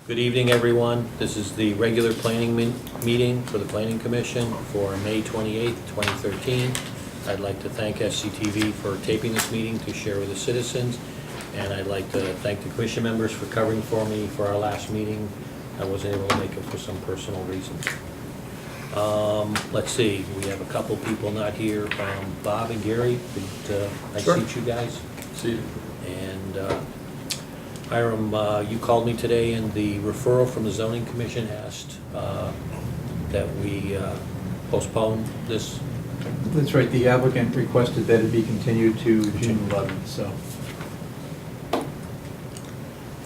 Good evening, everyone. This is the regular planning meeting for the Planning Commission for May 28th, 2013. I'd like to thank SCTV for taping this meeting to share with the citizens, and I'd like to thank the commission members for covering for me for our last meeting. I wasn't able to make it for some personal reasons. Let's see, we have a couple people not here. Bob and Gary, could I Sure. seat you guys? See you. And Hiram, you called me today, and the referral from the zoning commission asked that we postpone this. That's right, the applicant requested that it be continued to June 11th, so.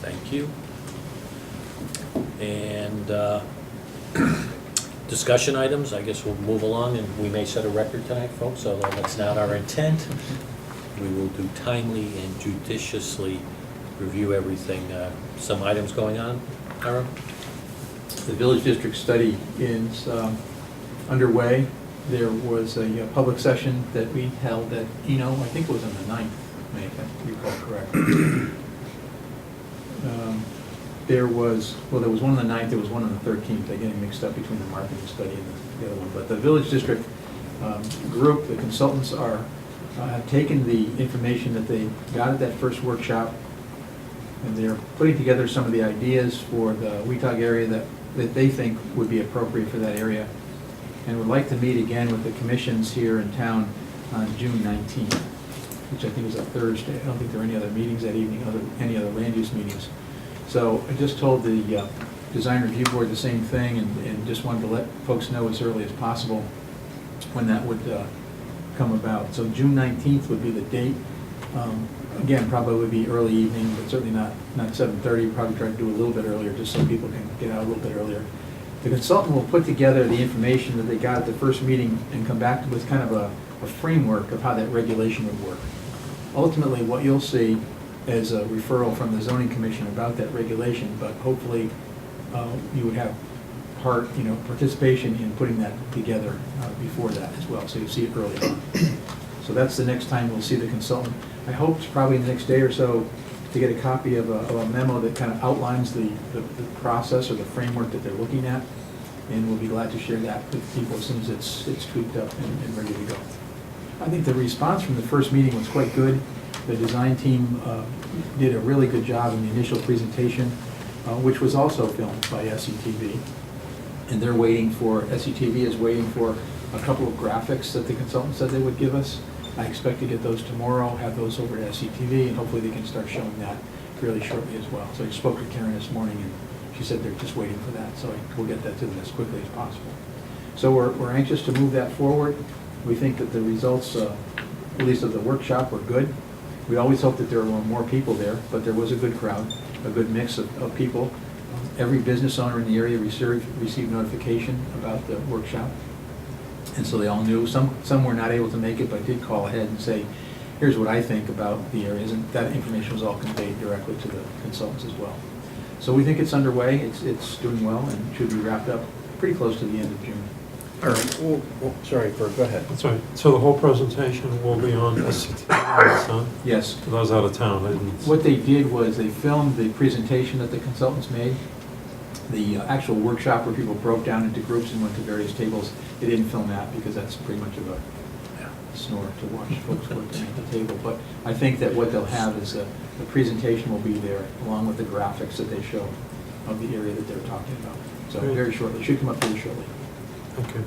Thank you. And discussion items, I guess we'll move along, and we may set a record tonight, folks, although that's not our intent. We will do timely and judiciously review everything. Some items going on, Hiram? The village district study is underway. There was a public session that we held at Eno, I think it was on the 9th, May, if I recall correctly. There was one on the 9th, there was one on the 13th. I get mixed up between the marketing study and the other one. But the village district group, the consultants have taken the information that they got at that first workshop, and they're putting together some of the ideas for the Weetag area that they think would be appropriate for that area, and would like to meet again with the commissions here in town on June 19th, which I think is a Thursday. I don't think there are any other meetings that evening, any other land use meetings. So I just told the design review board the same thing, and just wanted to let folks know as early as possible when that would come about. So June 19th would be the date. Again, probably would be early evening, but certainly not 7:30. Probably try to do a little bit earlier, just so people can get out a little bit earlier. The consultant will put together the information that they got at the first meeting and come back with kind of a framework of how that regulation would work. Ultimately, what you'll see is a referral from the zoning commission about that regulation, but hopefully you would have participation in putting that together before that as well, so you'll see it early on. So that's the next time we'll see the consultant. I hope probably in the next day or so to get a copy of a memo that kind of outlines the process or the framework that they're looking at, and we'll be glad to share that with people as soon as it's tweaked up and ready to go. I think the response from the first meeting was quite good. The design team did a really good job in the initial presentation, which was also filmed by SCTV. And SCTV is waiting for a couple of graphics that the consultant said they would give us. I expect to get those tomorrow, have those over to SCTV, and hopefully they can start showing that fairly shortly as well. So I spoke to Karen this morning, and she said they're just waiting for that, so we'll get that to them as quickly as possible. So we're anxious to move that forward. We think that the results, at least of the workshop, were good. We always hoped that there were more people there, but there was a good crowd, a good mix of people. Every business owner in the area received notification about the workshop, and so they all knew. Some were not able to make it, but did call ahead and say, here's what I think about the areas, and that information was all conveyed directly to the consultants as well. So we think it's underway, it's doing well, and should be wrapped up pretty close to the end of June. All right, sorry, Bert, go ahead. That's right. So the whole presentation will be on SCTV, Yes. for those out of town. I didn't- What they did was they filmed the presentation that the consultants made. The actual workshop where people broke down into groups and went to various tables, they didn't film that because that's pretty much of a snore to watch folks working at the table. But I think that what they'll have is the presentation will be there along with the graphics that they show of the area that they're talking about. So Great. very shortly, should come up very shortly. Okay.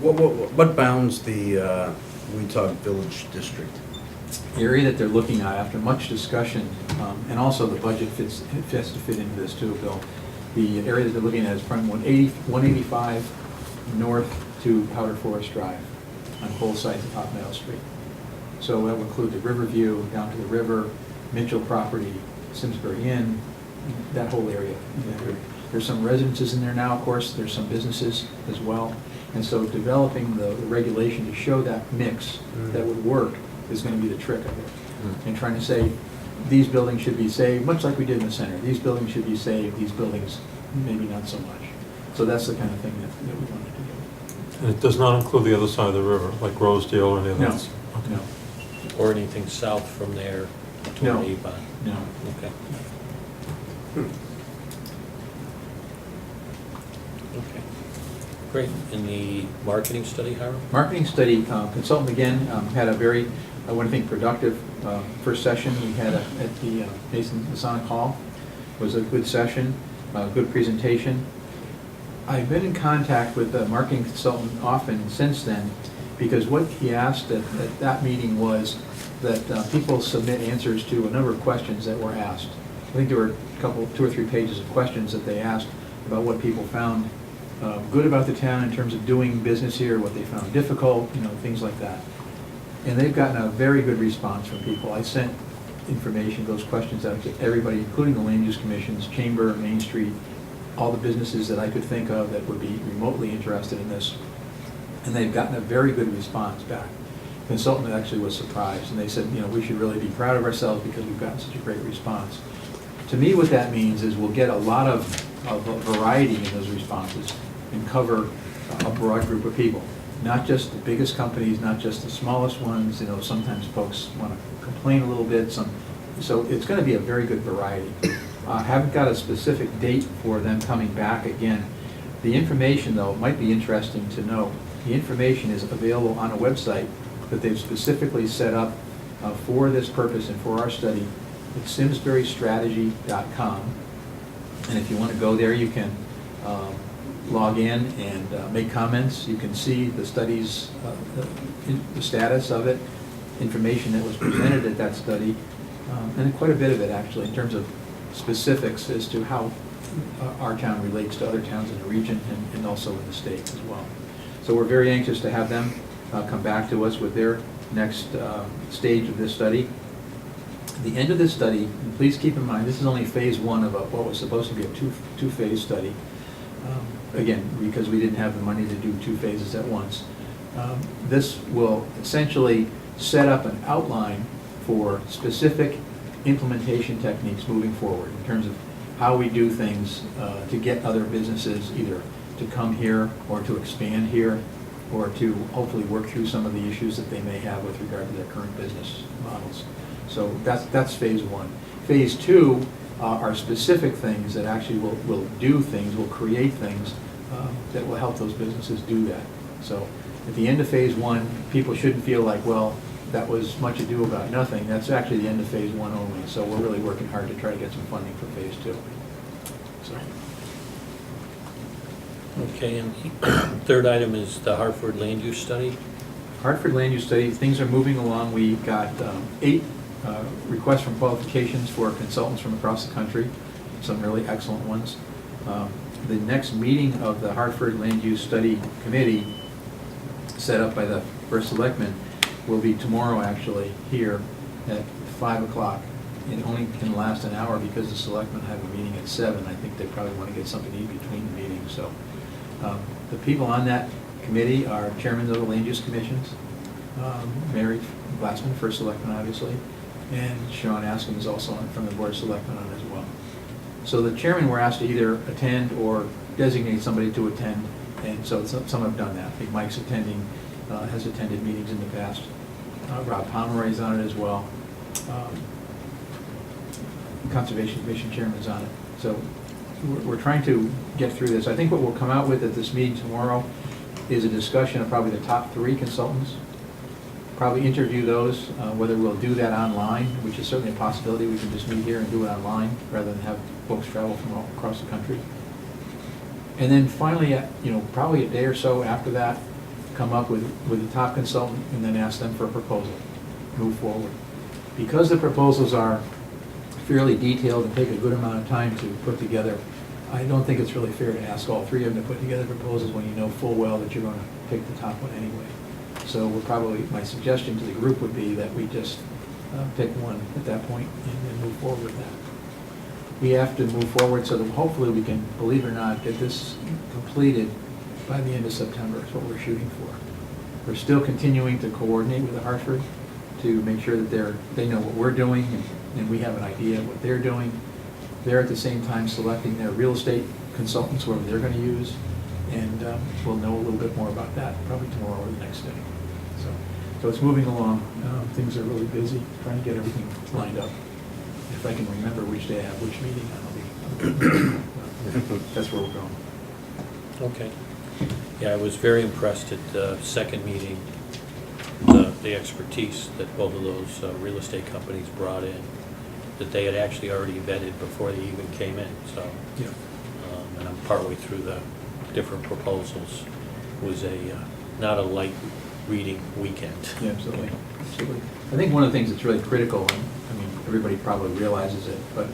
What bounds the Weetag Village District? The area that they're looking at, after much discussion, and also the budget has to fit into this too, Bill. The area that they're looking at is from 185 north to Powder Forest Drive on both sides of Hot Meadow Street. So that will include the Riverview down to the river, Mitchell property, Simsbury Inn, that whole area. There's some residences in there now, of course. There's some businesses as well. And so developing the regulation to show that mix that would work is going to be the trick of it. And trying to say, these buildings should be saved, much like we did in the center. These buildings should be saved, these buildings maybe not so much. So that's the kind of thing that we wanted to do. And it does not include the other side of the river, like Rosedale or any of No, that? Okay. no, Or anything south from there No. toward Avon? no. Okay. Okay. Great. In the marketing study, Hiram? Marketing study consultant, again, had a very, I want to think, productive first session we had at the Mason Masonic Hall. It was a good session, good presentation. I've been in contact with the marketing consultant often since then, because what he asked at that meeting was that people submit answers to a number of questions that were asked. I think there were two or three pages of questions that they asked about what people found good about the town in terms of doing business here, what they found difficult, things like that. And they've gotten a very good response from people. I sent information, those questions out to everybody, including the land use commissions, Chamber, Main Street, all the businesses that I could think of that would be remotely interested in this. And they've gotten a very good response back. The consultant actually was surprised, and they said, we should really be proud of ourselves because we've gotten such a great response. To me, what that means is we'll get a lot of variety in those responses and cover a broad group of people. Not just the biggest companies, not just the smallest ones. Sometimes folks want to complain a little bit. So it's going to be a very good variety. I haven't got a specific date for them coming back again. The information, though, might be interesting to know. The information is available on a website that they've specifically set up for this purpose and for our study. It's simsburystrategy.com. And if you want to go there, you can log in and make comments. You can see the studies, the status of it, information that was presented at that study, and quite a bit of it actually in terms of specifics as to how our town relates to other towns in the region and also in the state as well. So we're very anxious to have them come back to us with their next stage of this study. The end of this study, and please keep in mind, this is only phase one of what was supposed to be a two-phase study. Again, because we didn't have the money to do 2 phases at once. This will essentially set up an outline for specific implementation techniques moving forward in terms of how we do things to get other businesses either to come here or to expand here or to hopefully work through some of the issues that they may have with regard to their current business models. So that's phase one. Phase two are specific things that actually will do things, will create things that will help those businesses do that. So at the end of phase one, people shouldn't feel like, well, that was much ado about nothing. That's actually the end of phase one only. So we're really working hard to try to get some funding for phase two. So. Okay, and the third item is the Hartford Land Use Study. Hartford Land Use Study, things are moving along. We got 8 requests for qualifications for consultants from across the country, some really excellent ones. The next meeting of the Hartford Land Use Study Committee, set up by the First Selectman, will be tomorrow actually here at 5 o'clock. It only can last an hour because the selectmen have a meeting at 7. I think they probably want to get something to eat between the meetings. So the people on that committee are chairmen of the land use commissions, Mary Glassman, First Selectman obviously, and Sean Askin is also from the Board of Selectmen on it as well. So the chairman were asked to either attend or designate somebody to attend, and so some have done that. I think Mike's attending, has attended meetings in the past. Rob Pomeroy's on it as well. Conservation Commission Chairman's on it. So we're trying to get through this. I think what we'll come out with at this meeting tomorrow is a discussion of probably the top 3 consultants. Probably interview those, whether we'll do that online, which is certainly a possibility. We can just meet here and do it online rather than have folks travel from all across the country. And then finally, probably a day or so after that, come up with the top consultant and then ask them for a proposal, move forward. Because the proposals are fairly detailed and take a good amount of time to put together, I don't think it's really fair to ask all 3 of them to put together proposals when you know full well that you're going to pick the top one anyway. So my suggestion to the group would be that we just pick one at that point and then move forward with that. We have to move forward so that hopefully we can, believe it or not, get this completed by the end of September is what we're shooting for. We're still continuing to coordinate with the Hartford to make sure that they know what we're doing and we have an idea of what they're doing. They're at the same time selecting their real estate consultants, whoever they're going to use, and we'll know a little bit more about that probably tomorrow or the next day. So it's moving along. Things are really busy trying to get everything lined up. If I can remember which day I have which meeting, I'll That's where we're going. Okay. Yeah, I was very impressed at the second meeting, the expertise that both of those real estate companies brought in, that they had actually already vetted before they even came in, so. Yeah. And I'm partway through the different proposals. It was not a light reading weekend. Yeah, absolutely, absolutely. I think one of the things that's really critical, and I mean, everybody probably realizes it, but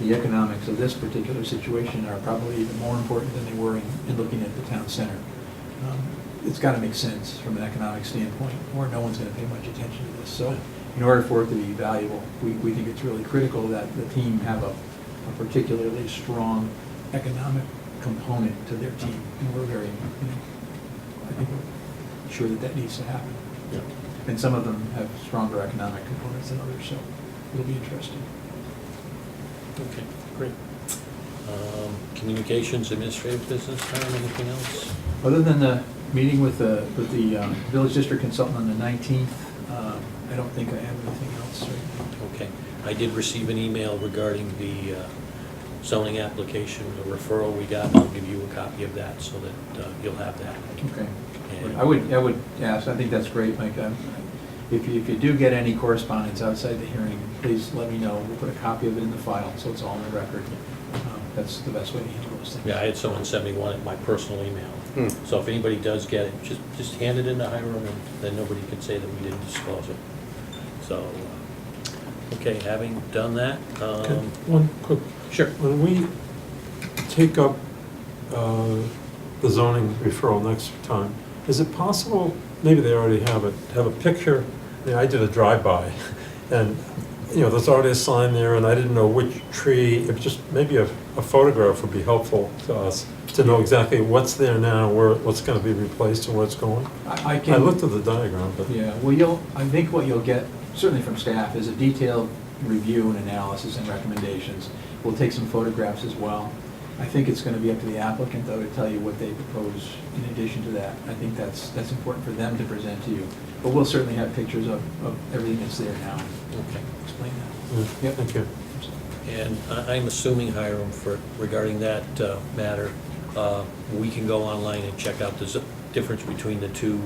the economics of this particular situation are probably even more important than they were in looking at the town center. It's got to make sense from an economic standpoint, or no one's going to pay much attention to this. So in order for it to be valuable, we think it's really critical that the team have a particularly strong economic component to their team. And we're very, I think we're sure that needs to happen. Yeah. And some of them have stronger economic components than others, so it'll be interesting. Okay, great. Communications, administrative business, Karen, anything else? Other than the meeting with the village district consultant on the 19th, I don't think I have anything else right now. Okay. I did receive an email regarding the zoning application, the referral we got. I'll give you a copy of that so that you'll have that. Okay. And- I would ask, I think that's great, Mike. If you do get any correspondence outside the hearing, please let me know. We'll put a copy of it in the file, so it's all in the record. That's the best way to handle those things. Yeah, I had someone send me one at my personal email. So if anybody does get it, just hand it in to Hiram, and then nobody can say that we didn't disclose it. So, okay, having done that, Okay, one quick, sure. when we take up the zoning referral next time, is it possible, maybe they already have it, to have a picture? I did a drive-by, and, there's already a sign there, and I didn't know which tree, it just, maybe a photograph would be helpful to us, to know exactly what's there now, what's gonna be replaced and where it's going. I I looked at the diagram, but. Yeah, well, I think what you'll get, certainly from staff, is a detailed review and analysis and recommendations. We'll take some photographs as well. I think it's going to be up to the applicant, though, to tell you what they propose in addition to that. I think that's important for them to present to you. But we'll certainly have pictures of everything that's there now. Okay. Explain that. Yeah, Yep. thank you. And I'm assuming, Hiram, regarding that matter, we can go online and check out the difference between the two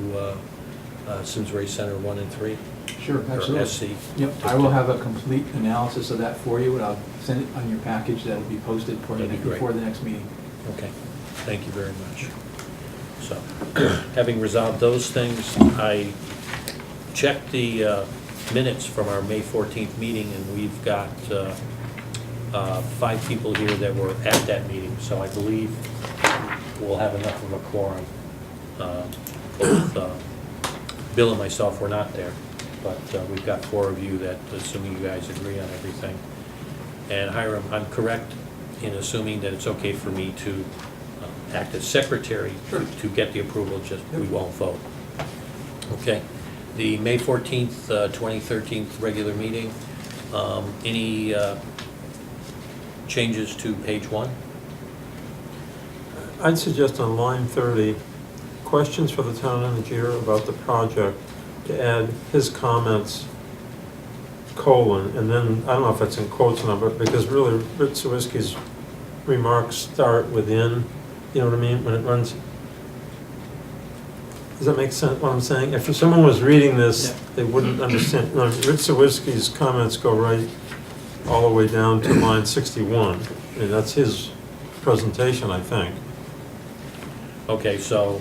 Simsbury Center 1 and 3? Sure, absolutely. Or SC? Yep, I will have a complete analysis of that for you, and I'll send it on your package. That'll be posted for you That'd be great. before the next meeting. Okay, thank you very much. So, having resolved those things, I checked the minutes from our May 14th meeting, and we've got 5 people here that were at that meeting, so I believe we'll have enough of a quorum. Both Bill and myself were not there, but we've got 4 of you that, assuming you guys agree on everything. And Hiram, I'm correct in assuming that it's okay for me to act as secretary to get the approval, just we won't vote. Okay. The May 14th, 2013 regular meeting, any changes to page 1? I'd suggest on line 30, questions for the town engineer about the project, to add his comments, colon, and then, I don't know if it's in quotes or not, but because really Rich Sawitzky's remarks start within, you know what I mean, when it runs. Does that make sense, what I'm saying? If someone was reading this, they wouldn't understand. No, Rich Sawitzky's comments go right all the way down to line 61, and that's his presentation, I think. Okay, so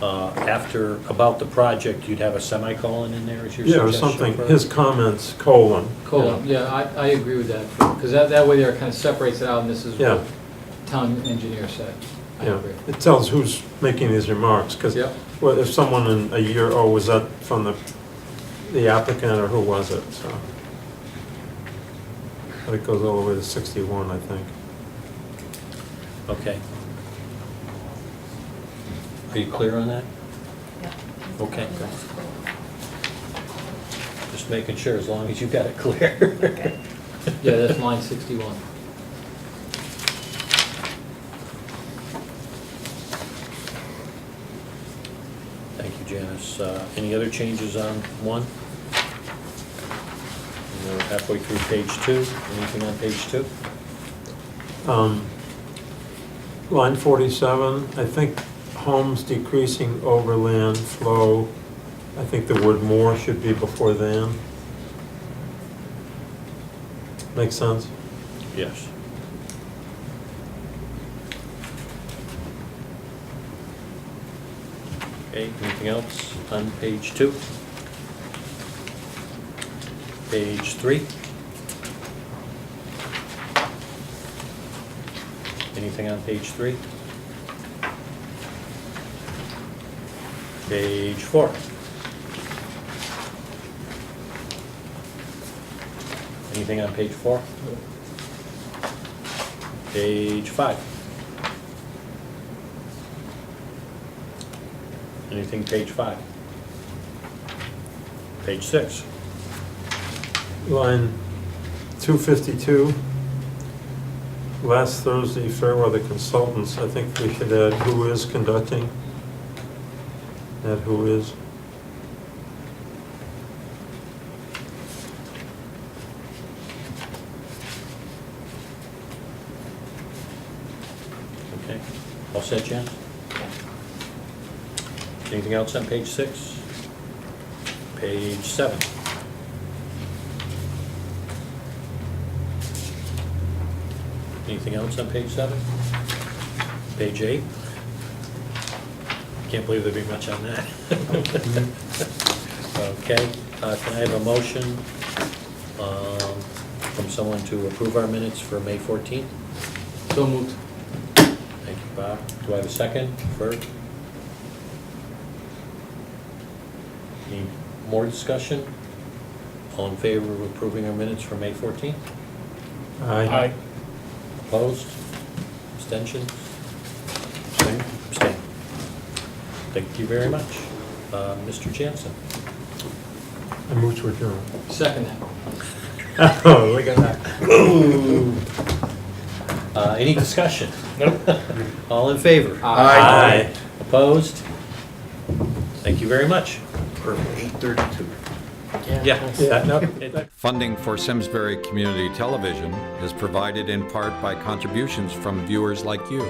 after, about the project, you'd have a semicolon in there as your Yeah, or suggestion? something, for- his comments, colon. Colon, yeah, I agree with that, because that way there kind of separates it out, and this is Yeah. what town engineer said. I Yeah, agree. it tells who's making these remarks, because Yep. if someone in a year, oh, was that from the applicant, or who was it, so. But it goes all the way to 61, I think. Okay. Are you clear on that? Okay. Just making sure, as long as you got it clear. Yeah, that's line 61. Thank you, Janice. Any other changes on 1? We're halfway through page 2. Anything on page 2? Line 47, I think homes decreasing overland flow, I think the word more should be before than. Make sense? Yes. Okay, anything else on page 2? Page 3? Anything on page 3? Page 4? Anything on page 4? Page 5? Anything page 5? Page 6? Line 252, last Thursday, Fairweather Consultants, I think we should add who is conducting. Add who is. Okay, all set, Jan? Anything else on page 6? Page 7? Anything else on page 7? Page 8? Can't believe there'd be much on that. Okay, can I have a motion from someone to approve our minutes for May 14th? So moved. Thank you, Bob. Do I have a second? Bert? Any more discussion? All in favor of approving our minutes for May 14th? Aye. Opposed? Abstention? Same? Abstain. Thank you very much. Mr. Jansen? I move to adjourn. Second that. Oh, look at that. Any discussion? All in favor? Aye. Opposed? Thank you very much. Perfect, 8:32. Yeah. Funding for Simsbury Community Television is provided in part by contributions from viewers like you.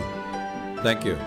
Thank you.